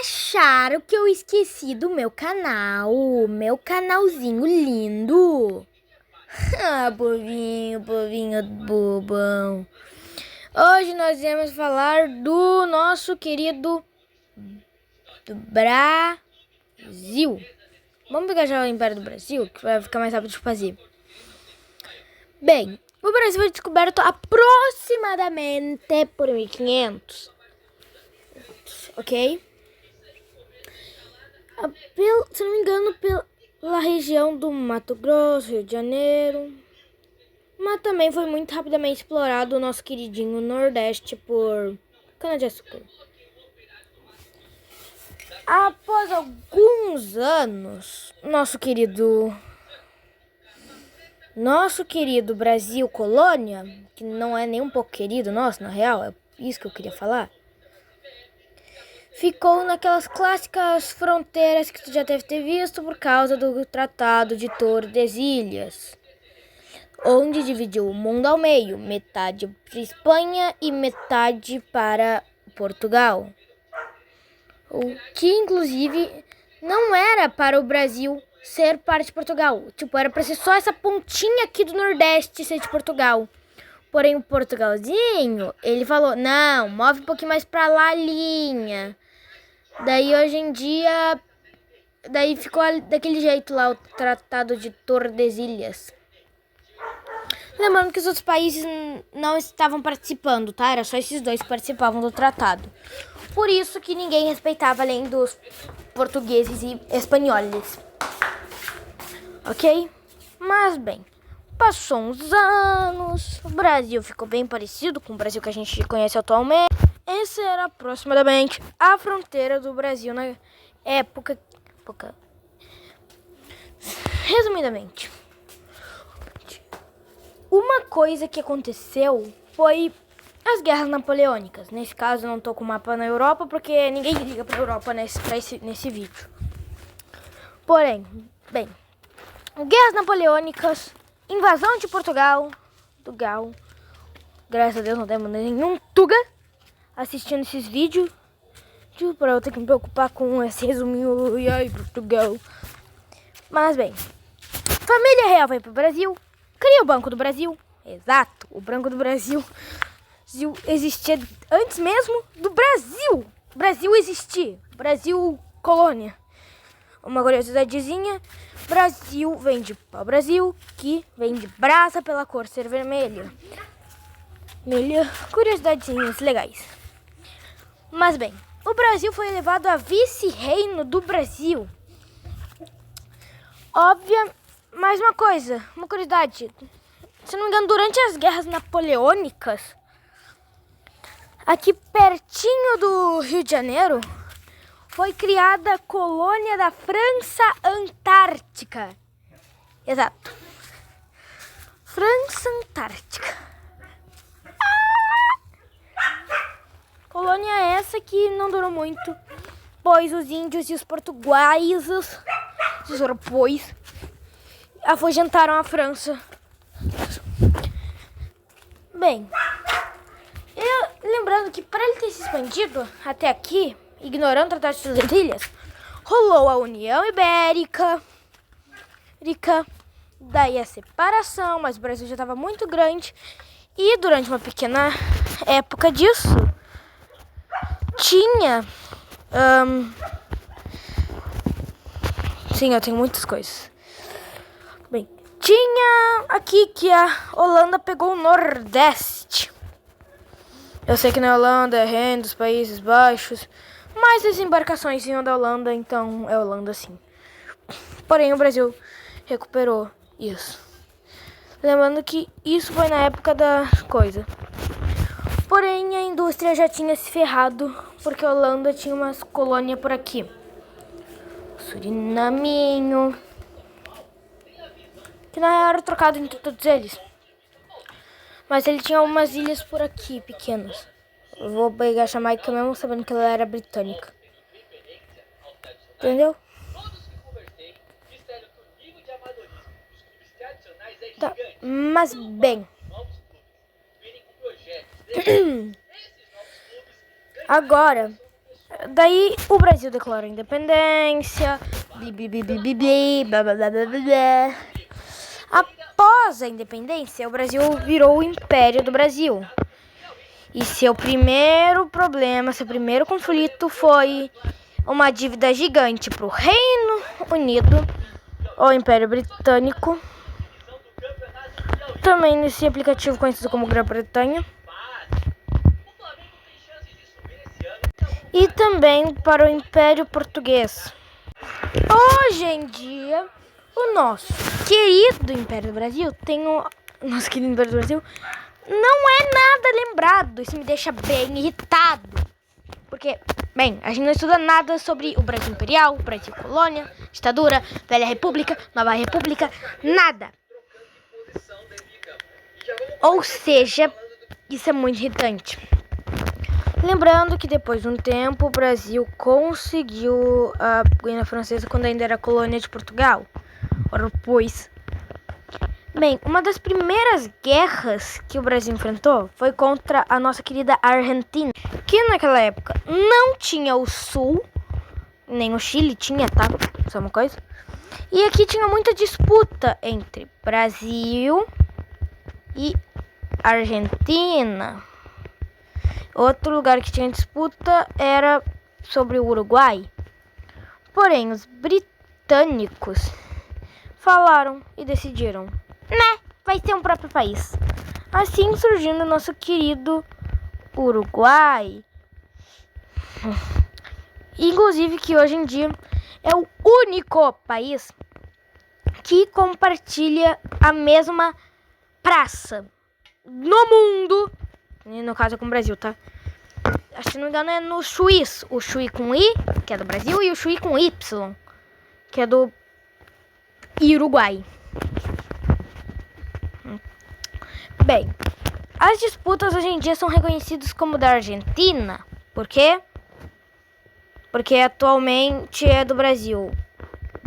Acharam que eu esqueci do meu canal, meu canalzinho lindo. Ah, povinho bobão. Hoje nós vamos falar do nosso querido Brasil. Vamos pegar já o Império do Brasil, que vai ficar mais rápido de fazer. Bem, o Brasil foi descoberto aproximadamente por 1500. Ok? Se não me engano, pela região do Mato Grosso, Rio de Janeiro. Mas também foi muito rapidamente explorado o nosso queridinho Nordeste por cana-de-açúcar. Após alguns anos, nosso querido Brasil colônia, que não é nem um pouco querido nosso, na real, é isso que eu queria falar, ficou naquelas clássicas fronteiras que tu já deve ter visto por causa do Tratado de Tordesilhas, onde dividiu o mundo ao meio, metade para Espanha e metade para Portugal. O que, inclusive, não era para o Brasil ser parte de Portugal. Tipo, era para ser só essa pontinha aqui do Nordeste ser de Portugal. Porém, o Portugalzinho, ele falou, não, move um pouquinho mais para lá a linha. Daí, hoje em dia, daí ficou daquele jeito lá, o Tratado de Tordesilhas. Lembrando que os outros países não estavam participando, tá? Era só esses dois que participavam do tratado. Por isso que ninguém respeitava além dos portugueses e espanhóis. Ok? Mas bem, passou uns anos, o Brasil ficou bem parecido com o Brasil que a gente conhece atualmente. Essa era aproximadamente a fronteira do Brasil na época. Resumidamente, uma coisa que aconteceu foi as guerras napoleônicas. Nesse caso, eu não tô com o mapa na Europa, porque ninguém liga pra Europa nesse vídeo. Porém, bem, guerras napoleônicas, invasão de Portugal. Graças a Deus não temos nenhum Tuga assistindo esses vídeos. Pra eu ter que me preocupar com esse resuminho. E aí, Portugal. Mas bem, família real veio pro Brasil. Cria o Banco do Brasil. Exato, o Banco do Brasil existia antes mesmo do Brasil. Brasil existir. Brasil colônia. Uma curiosidadezinha. Brasil vem de pau-brasil, que vem de brasa pela cor ser vermelha. Curiosidadezinhas legais. Mas bem, o Brasil foi elevado a vice-reino do Brasil. Óbvia, mais uma coisa, uma curiosidade. Se não me engano, durante as guerras napoleônicas, aqui pertinho do Rio de Janeiro, foi criada a colônia da França Antártica. Exato. França Antártica. Colônia essa que não durou muito, pois os índios e os portugueses, os europeus, afugentaram a França. Bem, lembrando que para ele ter se expandido até aqui, ignorando o Tratado de Tordesilhas, rolou a União Ibérica, daí a separação, mas o Brasil já estava muito grande e durante uma pequena época disso, tinha... Sim, eu tenho muitas coisas. Bem, tinha aqui que a Holanda pegou o Nordeste. Eu sei que na Holanda é reino dos Países Baixos, mas as embarcações vinham da Holanda, então é Holanda sim. Porém, o Brasil recuperou isso. Lembrando que isso foi na época da coisa. Porém, a indústria já tinha se ferrado, porque a Holanda tinha umas colônias por aqui. Surinaminho, que na real era trocado entre todos eles. Mas ele tinha umas ilhas por aqui, pequenas. Eu vou pegar a Jamaica mesmo sabendo que ela era britânica. Entendeu? Tá, mas bem. Agora, Daí o Brasil declarou independência, blá, blá, blá, blá, blá. Após a independência, o Brasil virou o Império do Brasil. E seu primeiro problema, seu primeiro conflito foi uma dívida gigante para o Reino Unido, ou Império Britânico, também nesse aplicativo conhecido como Grã-Bretanha, e também para o Império Português. Hoje em dia, o nosso querido Império do Brasil nosso querido Império do Brasil não é nada lembrado. Isso me deixa bem irritado. Porque, bem, a gente não estuda nada sobre o Brasil Imperial, o Brasil Colônia, ditadura, Velha República, Nova República, nada. Ou seja, isso é muito irritante. Lembrando que depois de um tempo o Brasil conseguiu a Guiana Francesa quando ainda era colônia de Portugal. Ora, pois. Bem, uma das primeiras guerras que o Brasil enfrentou foi contra a nossa querida Argentina, que naquela época não tinha o Sul, nem o Chile tinha, tá? Só uma coisa. E aqui tinha muita disputa entre Brasil e Argentina. Outro lugar que tinha disputa era sobre o Uruguai. Porém, os britânicos falaram e decidiram, né, vai ser um próprio país. Assim surgindo o nosso querido Uruguai. Inclusive que hoje em dia é o único país que compartilha a mesma praça no mundo. No caso é com o Brasil, tá? Acho que, se não me engano, é no Chuí. O Chuí com I, que é do Brasil, e o Chuí com Y, que é do Uruguai. Bem, as disputas hoje em dia são reconhecidas como da Argentina. Por quê? Porque atualmente é do Brasil.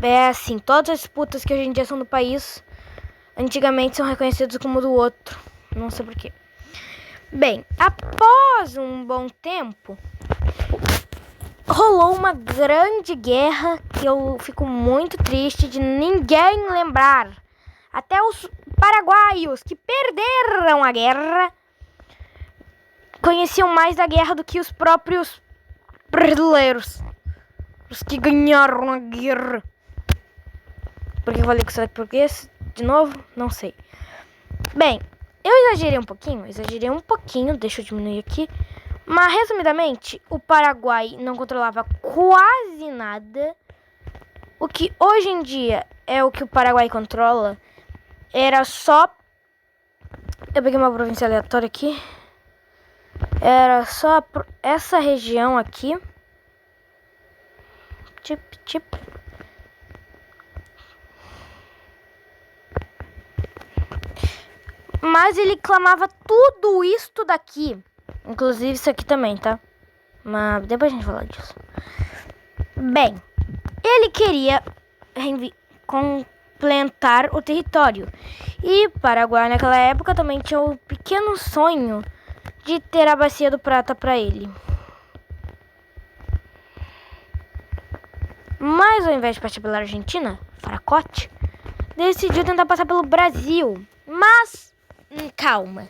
É assim, todas as disputas que hoje em dia são do país, antigamente são reconhecidas como do outro. Não sei por quê. Bem, após um bom tempo, rolou uma grande guerra que eu fico muito triste de ninguém lembrar. Até os paraguaios que perderam a guerra conheciam mais da guerra do que os próprios brasileiros, os que ganharam a guerra. Por que eu falei com sotaque português? De novo? Não sei. Bem, eu exagerei um pouquinho, deixa eu diminuir aqui. Mas, resumidamente, o Paraguai não controlava quase nada. O que hoje em dia é o que o Paraguai controla era só... Eu peguei uma província aleatória aqui. Era só essa região aqui. Mas ele clamava tudo isto daqui. Inclusive isso aqui também, tá? Mas depois a gente fala disso. Bem, ele queria completar o território. E Paraguai naquela época também tinha o pequeno sonho de ter a Bacia do Prata para ele. Mas ao invés de partir pela Argentina, fracote, decidiu tentar passar pelo Brasil. Mas calma.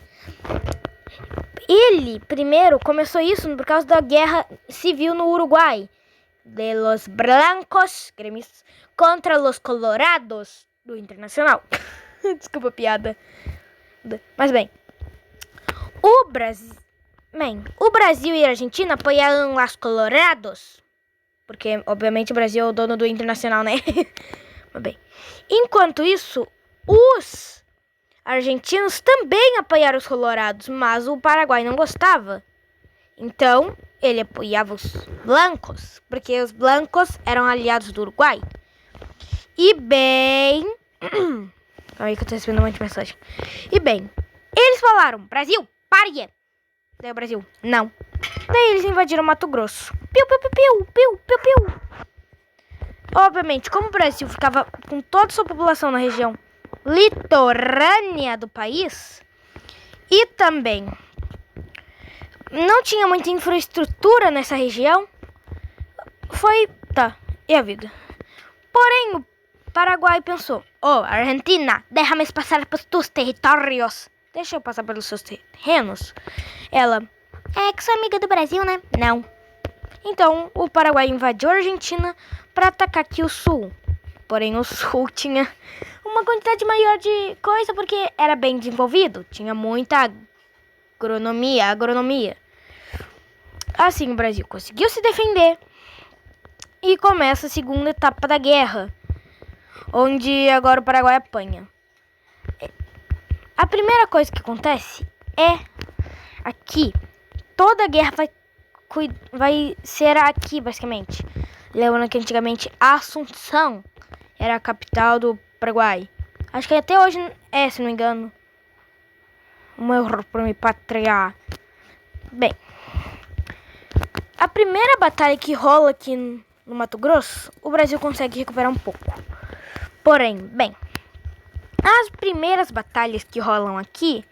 Ele primeiro começou isso por causa da guerra civil no Uruguai. De los blancos, gremistas, contra los colorados do Internacional. Desculpa a piada. Mas bem, o Brasil e a Argentina apoiaram os colorados. Porque, obviamente, o Brasil é o dono do Internacional, né? Mas bem, enquanto isso, os argentinos também apoiaram os colorados, mas o Paraguai não gostava. Então, ele apoiava os blancos, porque os blancos eram aliados do Uruguai. E bem... Calma aí que eu tô recebendo um monte de mensagem. E bem, eles falaram, Brasil, pare! Daí o Brasil, não. Daí eles invadiram Mato Grosso. Piu, piu, piu, piu, piu, piu, piu. Obviamente, como o Brasil ficava com toda a sua população na região litorânea do país, e também não tinha muita infraestrutura nessa região, E a vida? Porém, o Paraguai pensou: Argentina, déjame passar por tus territórios. Deixa eu passar pelos seus terrenos. Ela: é que sou amiga do Brasil, né? Não. Então, o Paraguai invadiu a Argentina para atacar aqui o Sul. Porém, o Sul tinha uma quantidade maior de coisa porque era bem desenvolvido. Tinha muita agronomia. Assim, o Brasil conseguiu se defender e começa a segunda etapa da guerra, onde agora o Paraguai apanha. A primeira coisa que acontece é aqui. Toda a guerra vai ser aqui, basicamente. Lembrando que antigamente Assunção era a capital do Paraguai. Acho que até hoje é, se não me engano. Um erro para me patriar. Bem, a primeira batalha que rola aqui no Mato Grosso, o Brasil consegue recuperar um pouco. Porém, bem, as primeiras batalhas que rolam aqui,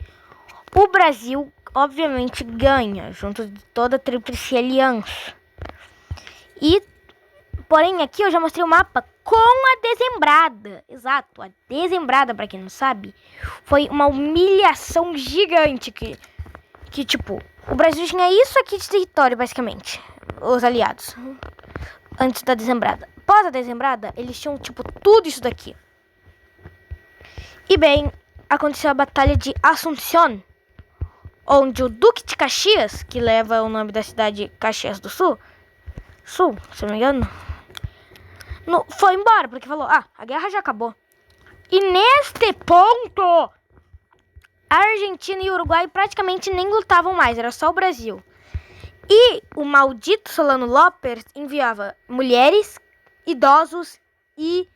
o Brasil obviamente ganha, junto de toda a Tríplice Aliança. Porém, aqui eu já mostrei o mapa com a Dezembrada. Exato, a Dezembrada, pra quem não sabe, foi uma humilhação gigante que tipo, o Brasil tinha isso aqui de território, basicamente, os aliados, antes da Dezembrada. Após a Dezembrada, eles tinham, tipo, tudo isso daqui. E bem, aconteceu a Batalha de Assunção, onde o Duque de Caxias, que leva o nome da cidade Caxias do Sul, se não me engano, foi embora, porque falou, a guerra já acabou. E neste ponto, a Argentina e o Uruguai praticamente nem lutavam mais, era só o Brasil. E o maldito Solano Lopes enviava mulheres, idosos e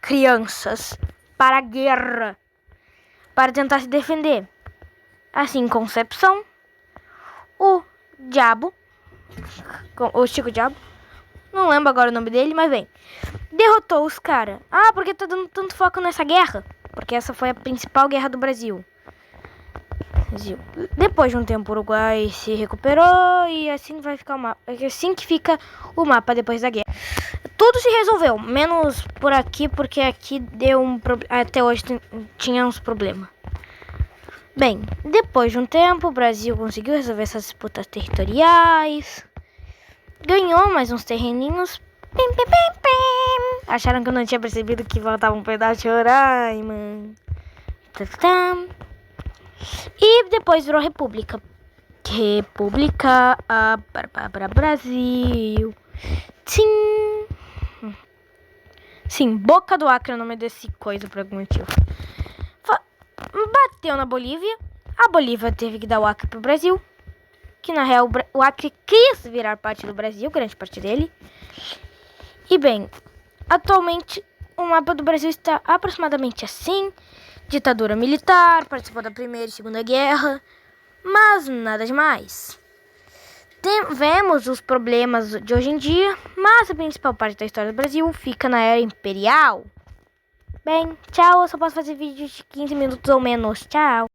crianças para a guerra, para tentar se defender. Assim, Concepção, o Chico Diabo, não lembro agora o nome dele, mas bem, derrotou os caras. Porque tá dando tanto foco nessa guerra? Porque essa foi a principal guerra do Brasil. Depois de um tempo, o Uruguai se recuperou e assim vai ficar o mapa. Assim que fica o mapa depois da guerra. Tudo se resolveu, menos por aqui, porque aqui deu um problema. Até hoje tinha uns problemas. Bem, depois de um tempo, o Brasil conseguiu resolver essas disputas territoriais. Ganhou mais uns terreninhos. Acharam que eu não tinha percebido que faltava um pedaço de Roraima. E depois virou república. Para Brasil. Sim, Boca do Acre é o nome desse coisa por algum motivo. Bateu na Bolívia. A Bolívia teve que dar o Acre pro Brasil. Que na real o Acre quis virar parte do Brasil, grande parte dele. E bem, atualmente o mapa do Brasil está aproximadamente assim. Ditadura militar, participou da Primeira e Segunda Guerra, mas nada demais. Vemos os problemas de hoje em dia, mas a principal parte da história do Brasil fica na Era Imperial. Bem, tchau, eu só posso fazer vídeos de 15 minutos ou menos, tchau.